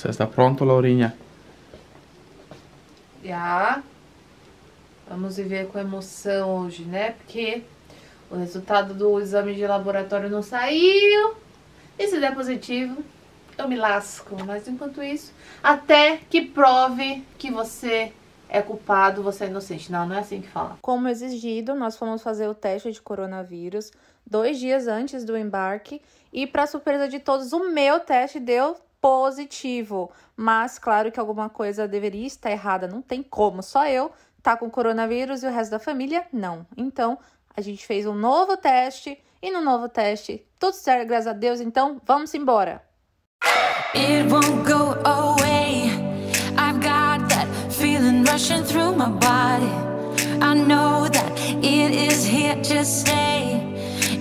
Você está pronto, Laurinha? Já. Vamos viver com emoção hoje, né? Porque o resultado do exame de laboratório não saiu. E se der positivo, eu me lasco. Mas enquanto isso, até que prove que você é culpado, você é inocente. Não, não é assim que fala. Como exigido, nós fomos fazer o teste de coronavírus 2 dias antes do embarque. E, para surpresa de todos, o meu teste deu positivo. Mas, claro que alguma coisa deveria estar errada. Não tem como. Só eu tá com coronavírus e o resto da família não. Então, a gente fez um novo teste. E no novo teste, tudo certo, graças a Deus. Então, vamos embora. It won't go away. I've got that feeling rushing through my body. I know that it is here to stay.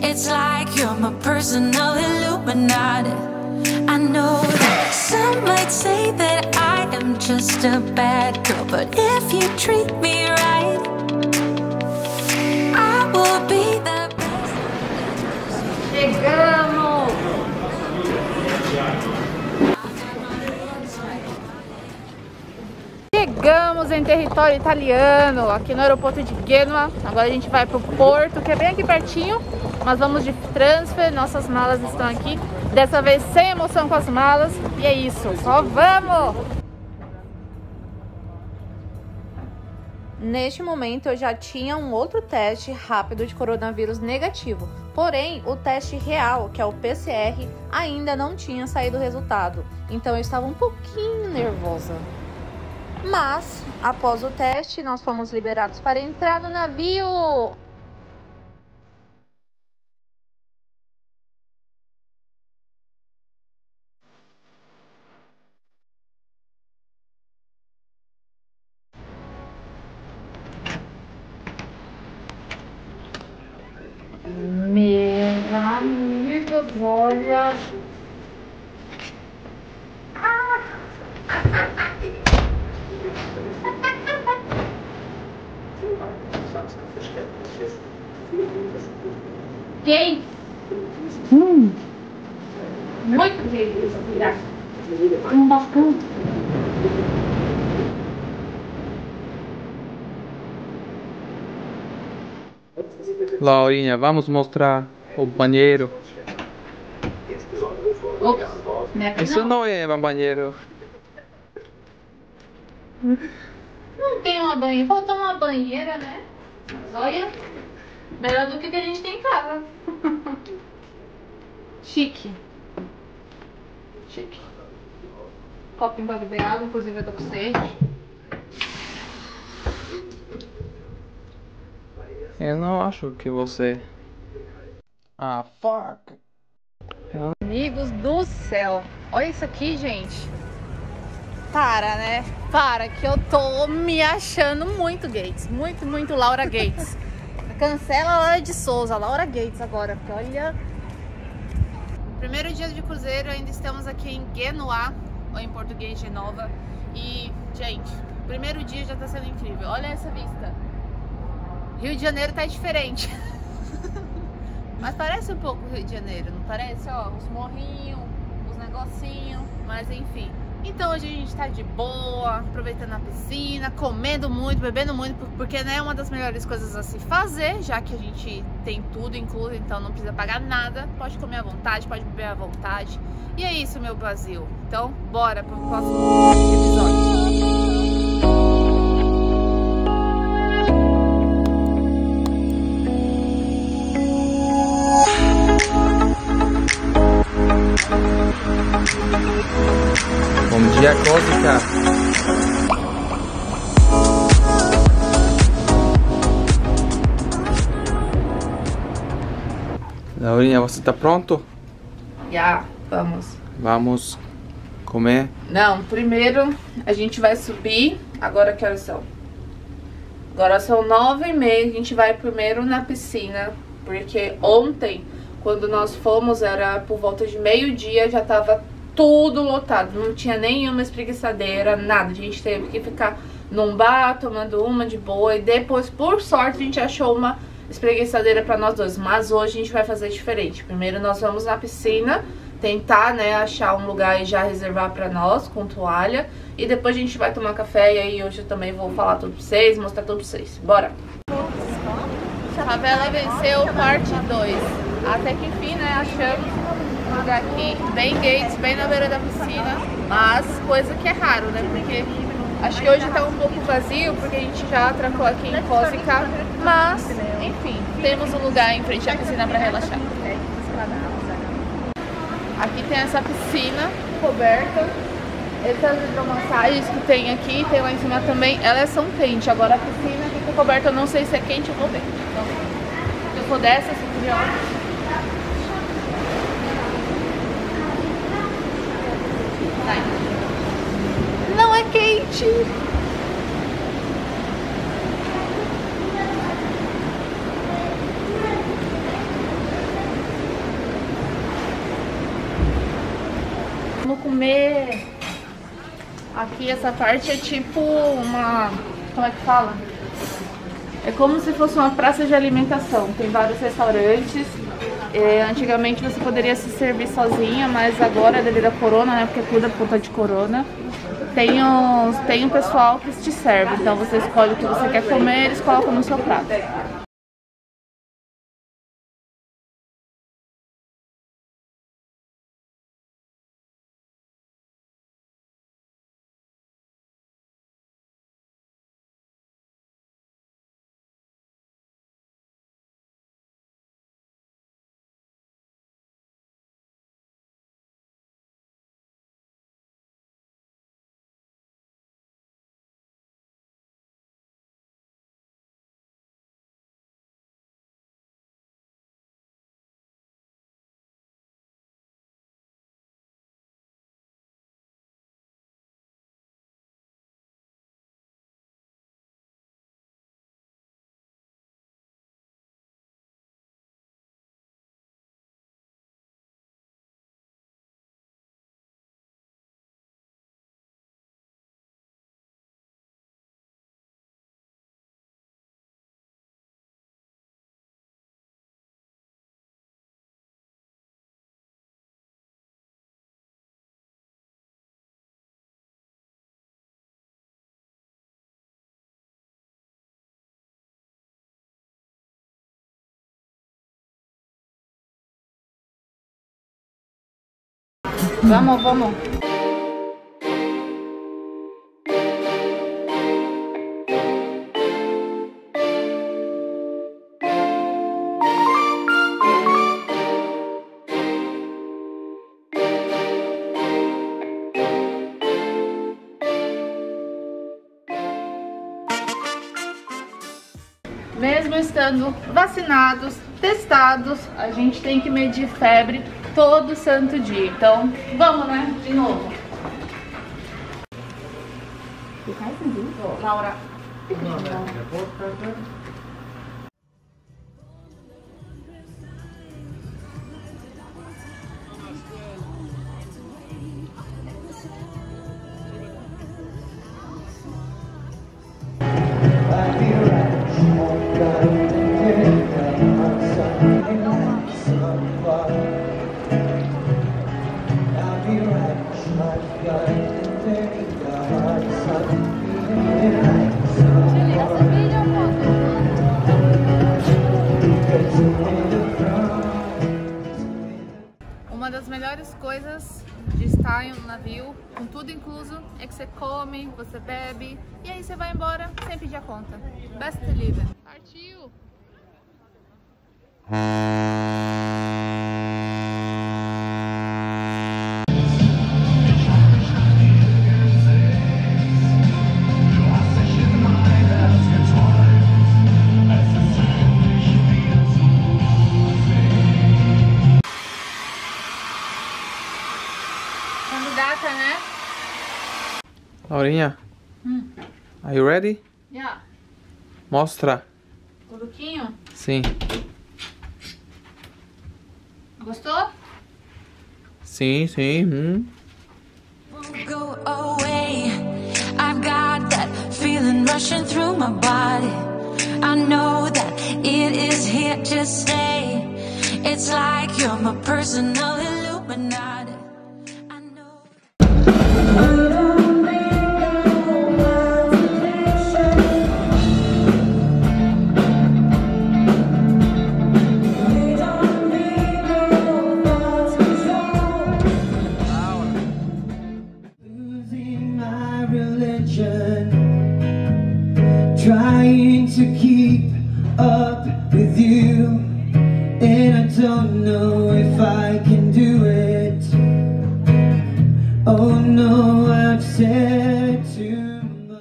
It's like you're my personal Illuminati. I know that some might say that I am just a bad girl, but if you treat me right, I will be the best. Chegamos! Chegamos em território italiano, aqui no aeroporto de Gênova. Agora a gente vai pro porto, que é bem aqui pertinho, mas vamos de transfer. Nossas malas estão aqui, dessa vez sem emoção com as malas. E é isso, só vamos! Neste momento, eu já tinha um outro teste rápido de coronavírus negativo. Porém, o teste real, que é o PCR, ainda não tinha saído o resultado. Então, eu estava um pouquinho nervosa. Mas, após o teste, nós fomos liberados para entrar no navio. Meus amigos, olha... Quem? Muito delícia, filha. Bastante. Laurinha, vamos mostrar o banheiro. Ops, né? Isso não é um banheiro. Não tem uma banheira, falta uma banheira, né? Mas olha, melhor do que a gente tem em casa. Chique. Chique. Copinho pra beber água, inclusive eu tô com sede. Eu não acho que você... Ah, fuck. Amigos do céu, olha isso aqui, gente. Para, né? Para, que eu tô me achando muito Gates. Muito Laura Gates. Cancela a Laura de Souza, Laura Gates agora, porque olha... Primeiro dia de cruzeiro, ainda estamos aqui em Genoa, ou em português Genova. E, gente, o primeiro dia já tá sendo incrível. Olha essa vista. Rio de Janeiro tá diferente. Mas parece um pouco Rio de Janeiro, não parece? Ó, os morrinhos, os negocinhos, mas enfim. Então hoje a gente tá de boa, aproveitando a piscina, comendo muito, bebendo muito, porque né, é uma das melhores coisas a se fazer, já que a gente tem tudo incluso, então não precisa pagar nada, pode comer à vontade, pode beber à vontade. E é isso, meu Brasil. Então, bora pro próximo episódio. Bom dia, Cósica. Laurinha, você tá pronto? Já, vamos. Vamos comer? Não, primeiro a gente vai subir. Agora que horas são? Agora são 9h30. A gente vai primeiro na piscina, porque ontem, quando nós fomos, era por volta de meio-dia, já tava tudo lotado, não tinha nenhuma espreguiçadeira, nada. A gente teve que ficar num bar tomando uma de boa. E depois, por sorte, a gente achou uma espreguiçadeira pra nós dois. Mas hoje a gente vai fazer diferente. Primeiro nós vamos na piscina tentar, né, achar um lugar e já reservar pra nós com toalha. E depois a gente vai tomar café e aí hoje eu também vou falar tudo pra vocês, mostrar tudo pra vocês. Bora! Favela venceu parte 2. Até que enfim, né, achamos um lugar aqui, bem Gates, bem na beira da piscina. Mas coisa que é raro, né, porque acho que hoje tá um pouco vazio, porque a gente já atracou aqui em Corsica. Mas, enfim, temos um lugar em frente à piscina pra relaxar. Aqui tem essa piscina coberta. Essas hidromassagens que tem aqui, tem lá em cima também, elas são quentes. Agora a piscina fica coberta, eu não sei se é quente, eu vou ver. Então, se eu for dessa, se for de óculos. Não é quente! Vamos comer. Aqui essa parte é tipo uma... como é que fala? É como se fosse uma praça de alimentação. Tem vários restaurantes. Antigamente você poderia se servir sozinha, mas agora devido à corona, né? Porque tudo é por conta de corona. Tem um pessoal que te serve. Então você escolhe o que você quer comer e eles colocam no seu prato. Vamos, vamos. Mesmo estando vacinados, testados, a gente tem que medir febre todo santo dia. Então, vamos, né? De novo. Laura. Uma das melhores coisas de estar em um navio, com tudo incluso, é que você come, você bebe e aí você vai embora sem pedir a conta. Best living. Partiu! Candidata, né? Laurinha, are you ready? Yeah. Mostra. O lookinho? Sim. Gostou? Sim, sim. Go away. I've got that feeling rushing through my body. I know that it is here to stay. It's like you're my personal illusion. but not. I know. Losing my religion, trying to keep up with you, and I don't know if I can do it. Oh no, I've said too much.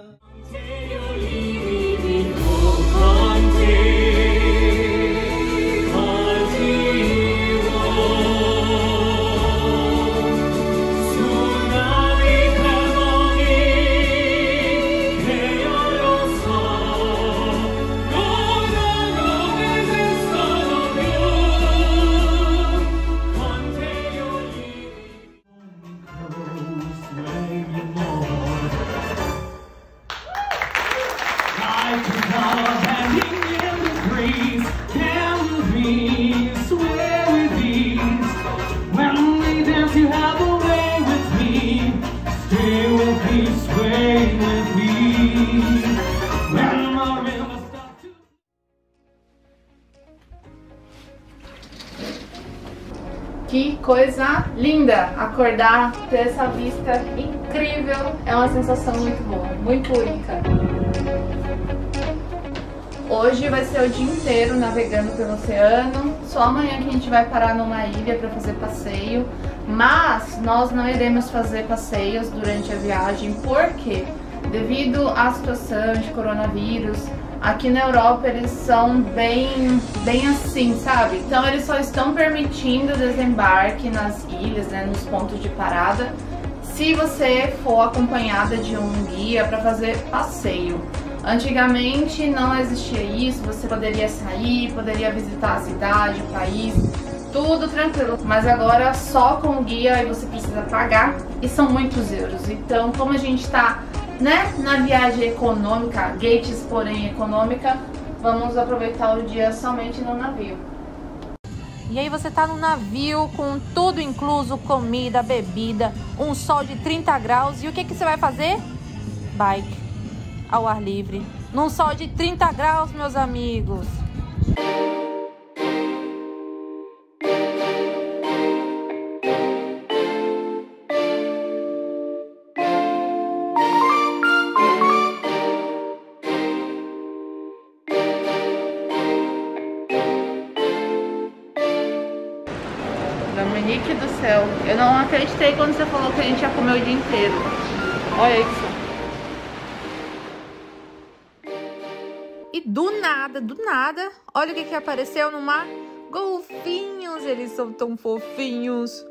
Que coisa linda acordar, ter essa vista incrível, é uma sensação muito boa, muito única. Hoje vai ser o dia inteiro navegando pelo oceano, só amanhã que a gente vai parar numa ilha para fazer passeio, mas nós não iremos fazer passeios durante a viagem, porque devido à situação de coronavírus, aqui na Europa eles são bem assim, sabe? Então eles só estão permitindo desembarque nas ilhas, né, nos pontos de parada, se você for acompanhada de um guia para fazer passeio. Antigamente não existia isso, você poderia sair, poderia visitar a cidade, o país, tudo tranquilo. Mas agora só com o guia aí você precisa pagar e são muitos euros. Então, como a gente está, né, na viagem econômica, Gates porém econômica, vamos aproveitar o dia somente no navio. E aí você tá no navio com tudo incluso, comida, bebida, um sol de 30 graus. E o que você vai fazer? Bike ao ar livre, num sol de 30 graus, meus amigos. Dominique do céu, eu não acreditei quando você falou que a gente ia comer o dia inteiro. Olha isso. E do nada, olha o que apareceu no mar. Golfinhos, eles são tão fofinhos.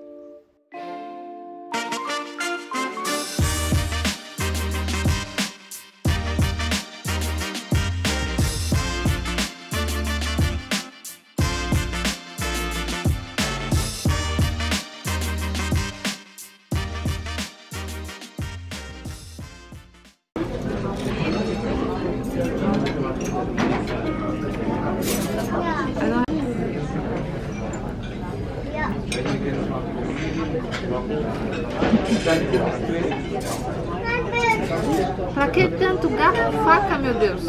Pra que tanto garfo e faca, meu Deus?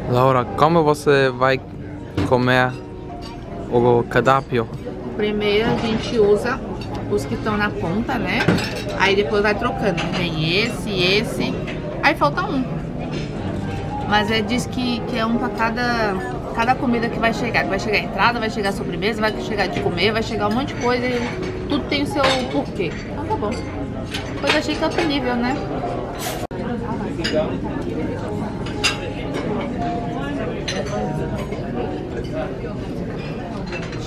Laura, como você vai comer o cardápio? Primeiro a gente usa os que estão na ponta, né? Aí depois vai trocando. Vem esse, aí falta um. Mas diz que é um pra cada comida que vai chegar. Vai chegar a entrada, vai chegar a sobremesa, vai chegar de comer, vai chegar um monte de coisa e tudo tem o seu porquê. Então tá bom. Depois achei que é outro nível, né?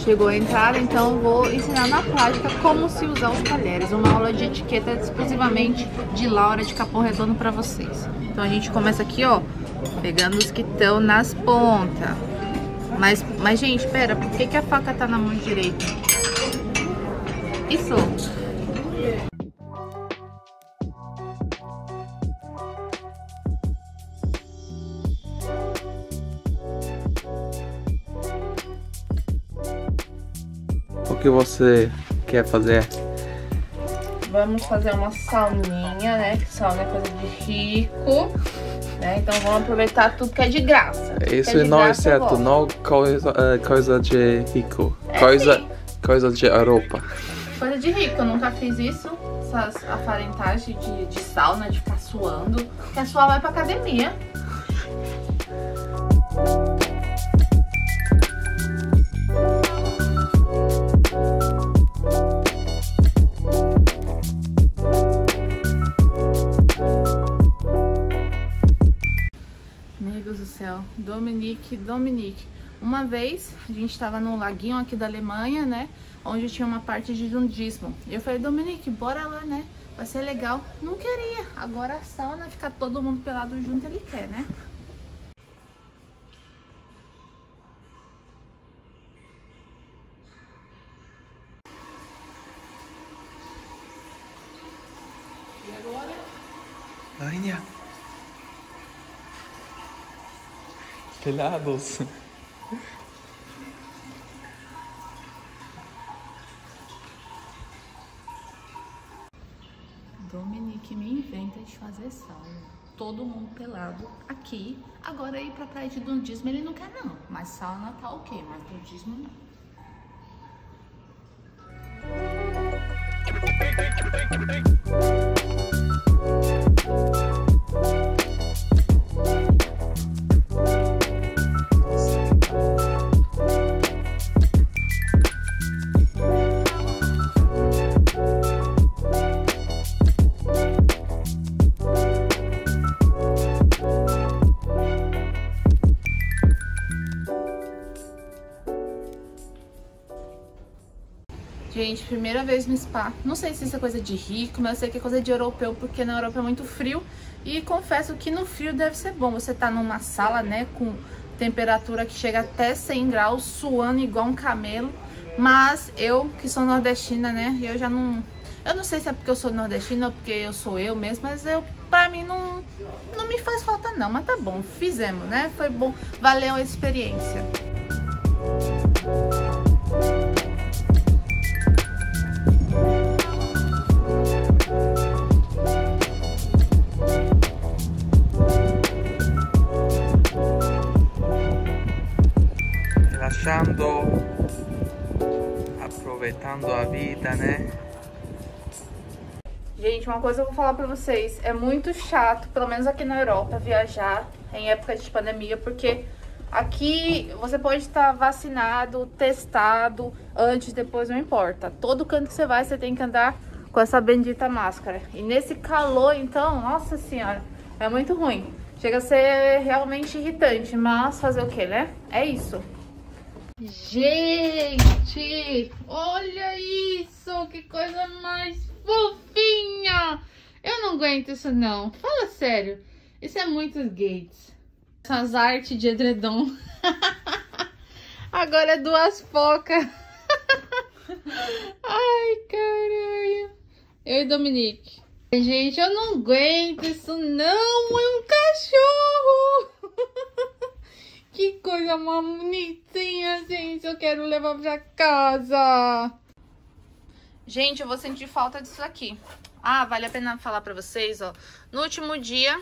Chegou a entrada, então vou ensinar na prática como se usar os talheres. Uma aula de etiqueta exclusivamente de Laura de Capão Redondo pra vocês. Então a gente começa aqui, ó, pegando os que estão nas pontas. Mas gente, pera, por que a faca tá na mão direita? Isso! que você quer fazer? Vamos fazer uma sauninha, né? Que sauna é coisa de rico, né? Então vamos aproveitar tudo que é de graça. Isso não é certo, não coisa de rico. Coisa de Europa. Coisa de rico, eu nunca fiz isso. Essas aparentagens de sauna, de ficar suando. Quer suar, vai pra academia. Meu Deus do céu, Dominique. Uma vez a gente estava num laguinho aqui da Alemanha, né? Onde tinha uma parte de nudismo. E eu falei, Dominique, bora lá, né? Vai ser legal. Não queria. Agora a sauna, ficar todo mundo pelado junto, ele quer, né? E agora? Rainha. Pelados. Dominique me inventa de fazer sauna. Todo mundo pelado aqui. Agora ir pra praia de nudismo ele não quer não. Mas sauna tá ok, mas nudismo não. Gente, primeira vez no spa. Não sei se isso é coisa de rico, mas eu sei que é coisa de europeu, porque na Europa é muito frio. E confesso que no frio deve ser bom. Você tá numa sala, né, com temperatura que chega até 100 graus, suando igual um camelo. Mas eu, que sou nordestina, né, eu já não... Eu não sei se é porque eu sou nordestina ou porque eu sou eu mesmo, mas pra mim não me faz falta não. Mas tá bom, fizemos, né? Foi bom, valeu a experiência. Aproveitando a vida, né? Gente, uma coisa eu vou falar pra vocês, é muito chato, pelo menos aqui na Europa, viajar em época de pandemia, porque aqui você pode estar vacinado, testado, antes, depois, não importa. Todo canto que você vai, você tem que andar com essa bendita máscara. E nesse calor, então, nossa senhora, é muito ruim. Chega a ser realmente irritante, mas fazer o que, né? É isso. Gente, olha isso, que coisa mais fofinha. Eu não aguento isso não, fala sério. Isso é muito Gates. Essas artes de edredom. Agora é duas focas. Ai, caralho. Eu e Dominique. Gente, eu não aguento isso não, é um cachorro. Que coisa mais bonitinha, gente. Eu quero levar pra casa. Gente, eu vou sentir falta disso aqui. Ah, vale a pena falar pra vocês, ó. No último dia,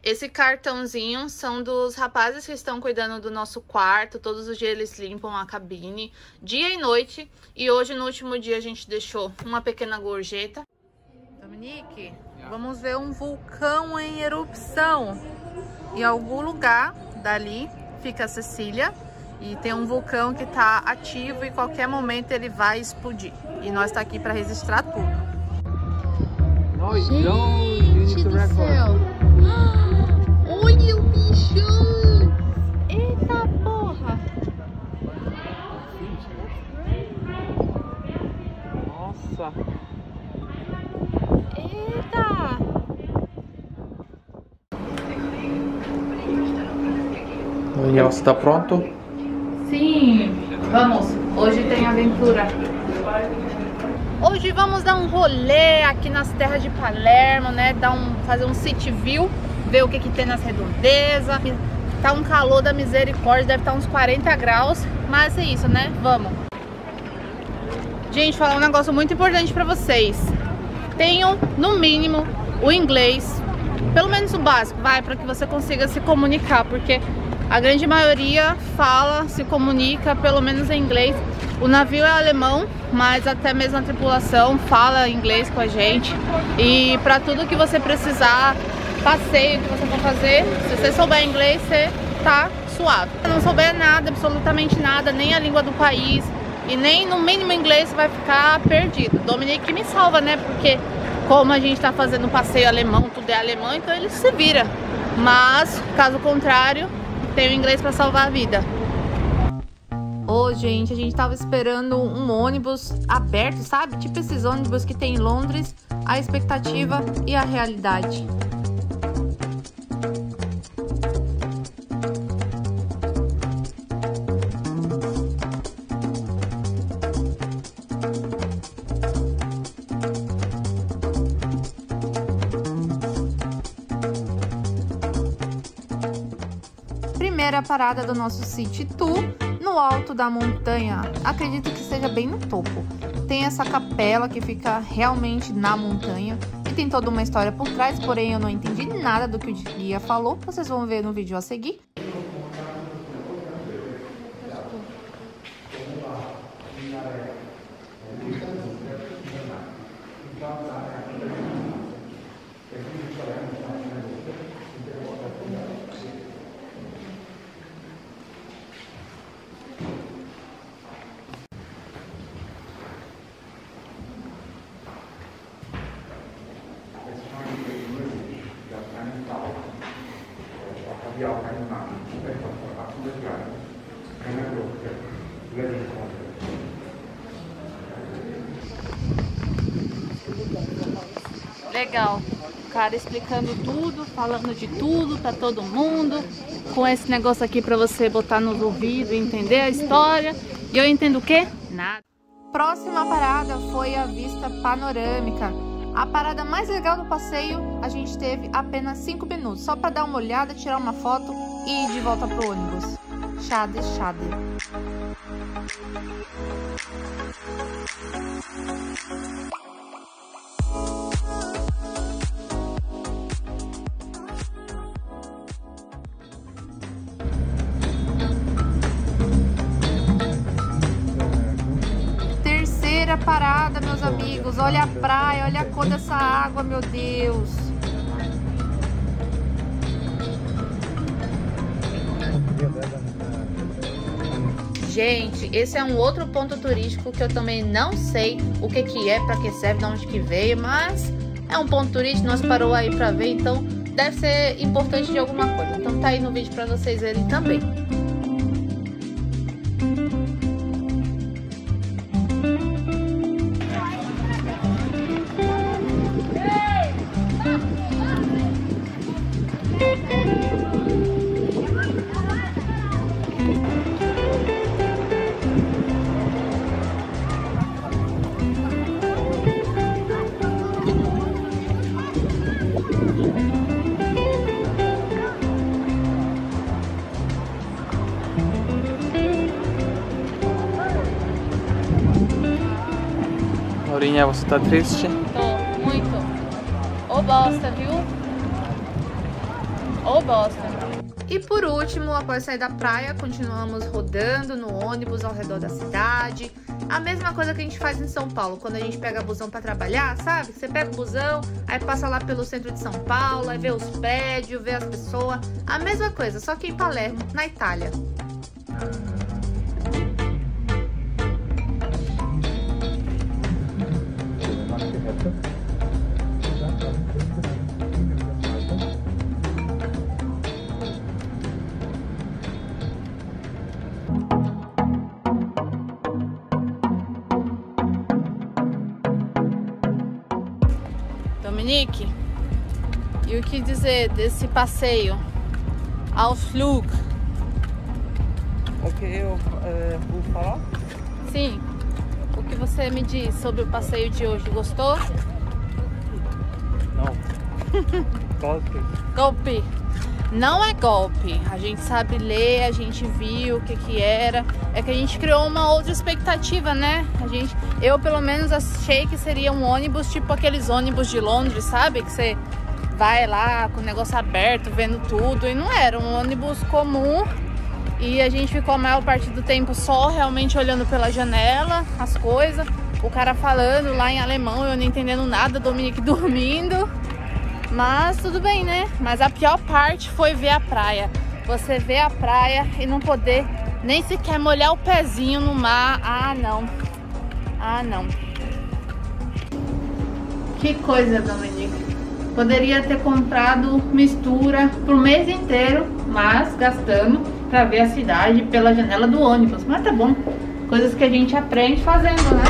esse cartãozinho são dos rapazes que estão cuidando do nosso quarto. Todos os dias eles limpam a cabine, dia e noite. E hoje, no último dia, a gente deixou uma pequena gorjeta. Dominique, vamos ver um vulcão em erupção. Em algum lugar dali fica a Sicília e tem um vulcão que tá ativo e qualquer momento ele vai explodir. E nós tá aqui para registrar tudo. Gente do céu! Olha o bichão! Eita porra! Nossa! Eita! Rainha, você tá pronto? Sim, vamos. Hoje tem aventura. Hoje vamos dar um rolê aqui nas terras de Palermo, né? Fazer um city view, ver o que tem nas redondezas. Tá um calor da misericórdia, deve estar uns 40 graus. Mas é isso, né? Vamos. Gente, falar um negócio muito importante pra vocês. Tenham, no mínimo, o inglês, pelo menos o básico, vai, para que você consiga se comunicar, porque a grande maioria fala, se comunica, pelo menos em inglês. O navio é alemão, mas até mesmo a tripulação fala inglês com a gente. E para tudo que você precisar, passeio que você for fazer, se você souber inglês, você tá suave. Se não souber nada, absolutamente nada, nem a língua do país e nem no mínimo inglês, você vai ficar perdido. Dominique me salva, né? Porque como a gente tá fazendo um passeio alemão, tudo é alemão, então ele se vira. Mas, caso contrário, tem o inglês para salvar a vida. Ô, gente, a gente tava esperando um ônibus aberto, sabe? Tipo esses ônibus que tem em Londres, a expectativa e a realidade. Primeira parada do nosso City Tour, no alto da montanha. Acredito que seja bem no topo. Tem essa capela que fica realmente na montanha e tem toda uma história por trás, porém eu não entendi nada do que o guia falou. Vocês vão ver no vídeo a seguir. Legal, o cara explicando tudo, falando de tudo pra todo mundo, com esse negócio aqui pra você botar nos ouvidos e entender a história. E eu entendo o quê? Nada. Próxima parada foi a vista panorâmica. A parada mais legal do passeio, a gente teve apenas 5 minutos, só para dar uma olhada, tirar uma foto e ir de volta pro ônibus. Schade, schade. Terceira parada, meus amigos. Olha a praia, olha a cor dessa água, meu Deus. Gente, esse é um outro ponto turístico que eu também não sei o que que é, para que serve, de onde que veio, mas é um ponto turístico, nós parou aí para ver, então deve ser importante de alguma coisa. Então tá aí no vídeo para vocês verem também. Laurinha, você tá triste? Tô, muito. Ô bosta, viu? Ô bosta. E por último, após sair da praia, continuamos rodando no ônibus ao redor da cidade. A mesma coisa que a gente faz em São Paulo, quando a gente pega busão para trabalhar, sabe? Você pega o busão, aí passa lá pelo centro de São Paulo, aí vê os prédios, vê as pessoas. A mesma coisa, só que em Palermo, na Itália. Dominique, e o que dizer desse passeio? Ausflug. O que eu vou falar? Sim. O que você me diz sobre o passeio de hoje? Gostou? Não. Golpe. Golpe. Não é golpe, a gente sabe ler, a gente viu o que era. É que a gente criou uma outra expectativa, né? Eu pelo menos achei que seria um ônibus tipo aqueles ônibus de Londres, sabe? Que você vai lá com o negócio aberto, vendo tudo. E não era um ônibus comum. E a gente ficou a maior parte do tempo só realmente olhando pela janela as coisas. O cara falando lá em alemão, eu não entendendo nada, Dominique dormindo. Mas tudo bem, né? Mas a pior parte foi ver a praia. Você ver a praia e não poder nem sequer molhar o pezinho no mar. Ah, não. Ah, não. Que coisa, Dominique. Poderia ter comprado mistura pro mês inteiro, mas gastando pra ver a cidade pela janela do ônibus. Mas tá bom. Coisas que a gente aprende fazendo, né?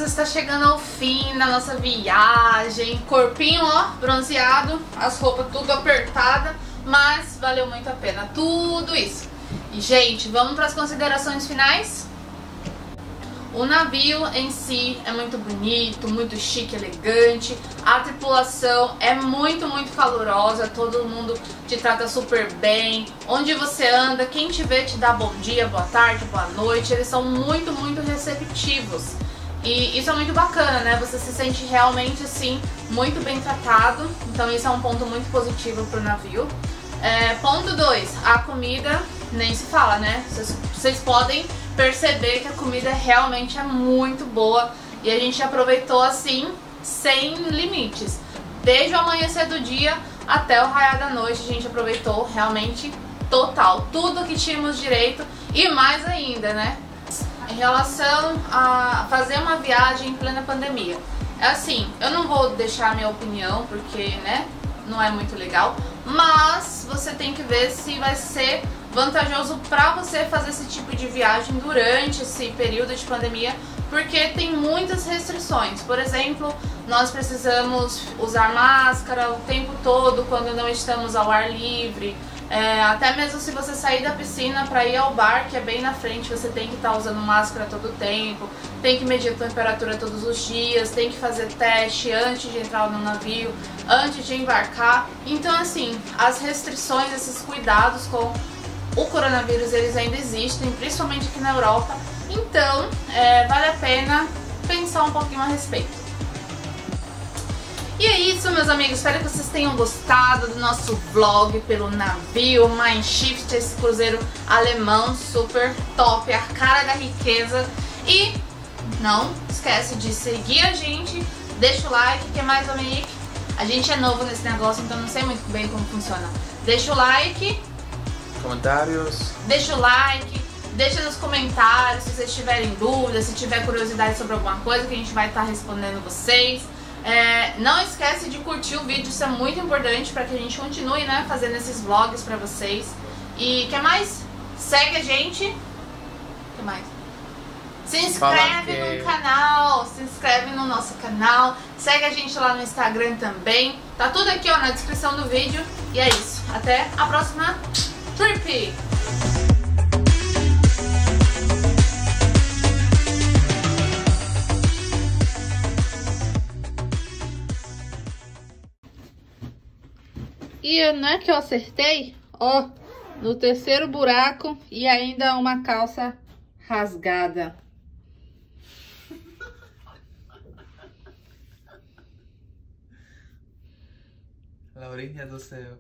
Está chegando ao fim da nossa viagem. Corpinho, ó, bronzeado, as roupas tudo apertada, mas valeu muito a pena tudo isso. E, gente, vamos para as considerações finais? O navio em si é muito bonito, muito chique, elegante. A tripulação é muito, muito calorosa. Todo mundo te trata super bem. Onde você anda, quem te vê te dá bom dia, boa tarde, boa noite. Eles são muito, muito receptivos. E isso é muito bacana, né? Você se sente realmente, assim, muito bem tratado. Então isso é um ponto muito positivo pro navio. Ponto 2, a comida nem se fala, né? Vocês podem perceber que a comida realmente é muito boa. E a gente aproveitou, assim, sem limites. Desde o amanhecer do dia até o raiar da noite, a gente aproveitou realmente total. Tudo que tínhamos direito e mais ainda, né? Em relação a fazer uma viagem em plena pandemia. É assim, eu não vou deixar a minha opinião, porque, né, não é muito legal, mas você tem que ver se vai ser vantajoso pra você fazer esse tipo de viagem durante esse período de pandemia, porque tem muitas restrições. Por exemplo, nós precisamos usar máscara o tempo todo quando não estamos ao ar livre. Até mesmo se você sair da piscina para ir ao bar, que é bem na frente, você tem que estar usando máscara todo o tempo, tem que medir a temperatura todos os dias, tem que fazer teste antes de entrar no navio, antes de embarcar. Então, assim, as restrições, esses cuidados com o coronavírus, eles ainda existem, principalmente aqui na Europa. Então, vale a pena pensar um pouquinho a respeito. E é isso, meus amigos, espero que vocês tenham gostado do nosso vlog pelo navio Mein Schiff, esse cruzeiro alemão super top, a cara da riqueza. E não esquece de seguir a gente, deixa o like, que é mais, Dominique? A gente é novo nesse negócio, então não sei muito bem como funciona. Deixa o like, comentários, deixa o like, deixa nos comentários se vocês tiverem dúvidas, se tiver curiosidade sobre alguma coisa, que a gente vai estar respondendo vocês. Não esquece de curtir o vídeo, isso é muito importante para que a gente continue, né, fazendo esses vlogs para vocês. E quer mais? Segue a gente. Que mais? Se inscreve no canal, se inscreve no nosso canal, segue a gente lá no Instagram também. Tá tudo aqui, ó, na descrição do vídeo. E é isso, até a próxima trip! E não é que eu acertei, ó, no terceiro buraco e ainda uma calça rasgada. Laurinha do céu.